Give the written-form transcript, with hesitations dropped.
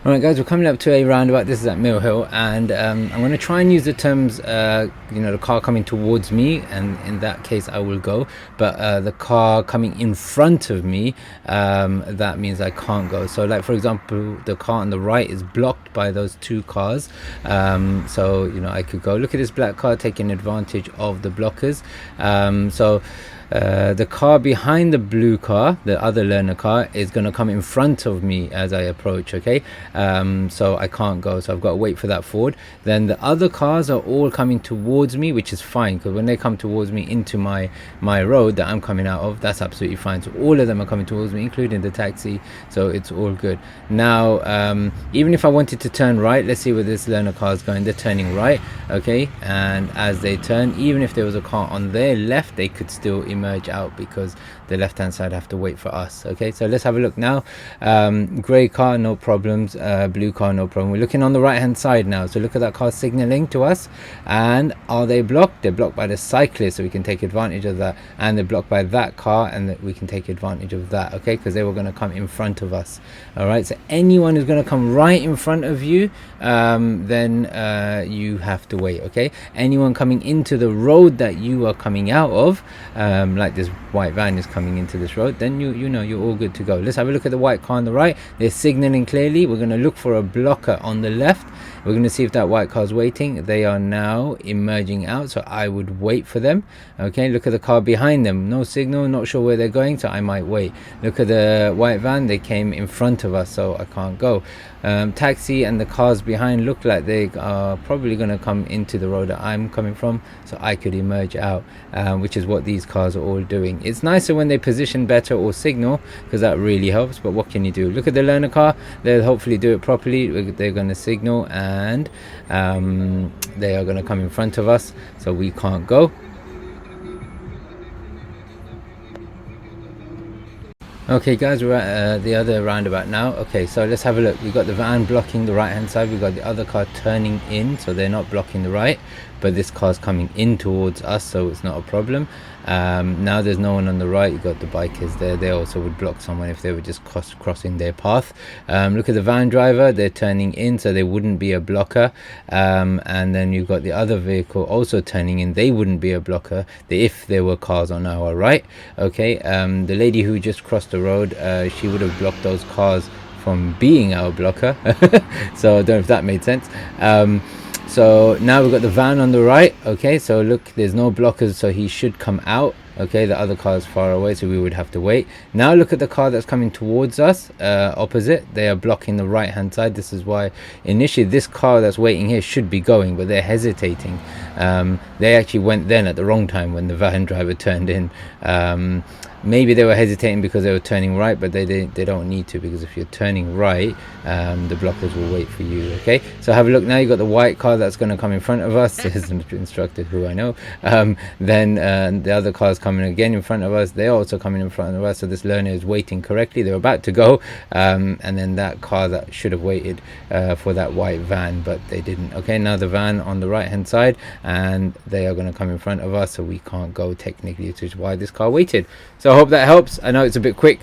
Alright guys, we're coming up to a roundabout. This is at Mill Hill, and I'm going to try and use the terms, the car coming towards me, and in that case I will go, but the car coming in front of me, that means I can't go. So like for example, the car on the right is blocked by those two cars, so I could go. Look at this black car taking advantage of the blockers. The car behind the blue car, the other learner car, is going to come in front of me as I approach. Okay, so I can't go, so I've got to wait for that forward. Then the other cars are all coming towards me, which is fine, because when they come towards me into my road that I'm coming out of, that's absolutely fine. So all of them are coming towards me, including the taxi, so it's all good. Now even if I wanted to turn right, let's see where this learner car is going. They're turning right, okay, and as they turn, even if there was a car on their left, they could still emerge out, because the left hand side have to wait for us. Okay, so let's have a look now. Grey car, no problems. Blue car, no problem. We're looking on the right hand side now, so look at that car signaling to us. And are they blocked? They're blocked by the cyclist, so we can take advantage of that. And they're blocked by that car, and we can take advantage of that, okay, because they were going to come in front of us. All right, so anyone who's going to come right in front of you, then you have to wait. Okay, anyone coming into the road that you are coming out of, like this white van is coming into this road, then you're all good to go. Let's have a look at the white car on the right. They're signaling clearly. We're going to look for a blocker on the left. We're going to see if that white car is waiting. They are now emerging out, so I would wait for them. Okay, look at the car behind them, no signal, not sure where they're going, so I might wait. Look at the white van, they came in front of us, so I can't go. Taxi and the cars behind look like they are probably going to come into the road that I'm coming from, so I could emerge out, which is what these cars are all doing. It's nicer when they position better or signal, because that really helps, but what can you do? Look at the learner car, they'll hopefully do it properly. They're going to signal, and they are going to come in front of us, so we can't go. Okay guys, we're at the other roundabout now. Okay, so let's have a look. We've got the van blocking the right hand side, we've got the other car turning in, so they're not blocking the right, but this car's coming in towards us, so it's not a problem. Now there's no one on the right. You've got the bikers there, they also would block someone if they were just crossing their path. Look at the van driver, they're turning in, so they wouldn't be a blocker. And then you've got the other vehicle also turning in, they wouldn't be a blocker if there were cars on our right. Okay, the lady who just crossed the road, she would have blocked those cars from being our blocker. So I don't know if that made sense. So now we've got the van on the right. Okay, so look, there's no blockers, so he should come out. Okay, the other car is far away, so we would have to wait. Now look at the car that's coming towards us, opposite. They are blocking the right hand side. This is why initially this car that's waiting here should be going, but they're hesitating. They actually went then at the wrong time when the van driver turned in. Maybe they were hesitating because they were turning right, but they don't need to, because if you're turning right, the blockers will wait for you. Okay, so have a look now. You've got the white car that's going to come in front of us. There's an instructor who I know. Then the other car's coming again in front of us. They're also coming in front of us, so this learner is waiting correctly. They're about to go, and then that car that should have waited for that white van, but they didn't. Okay, now the van on the right hand side, and they are going to come in front of us, so we can't go technically, which is why this car waited. So I hope that helps. I know it's a bit quick.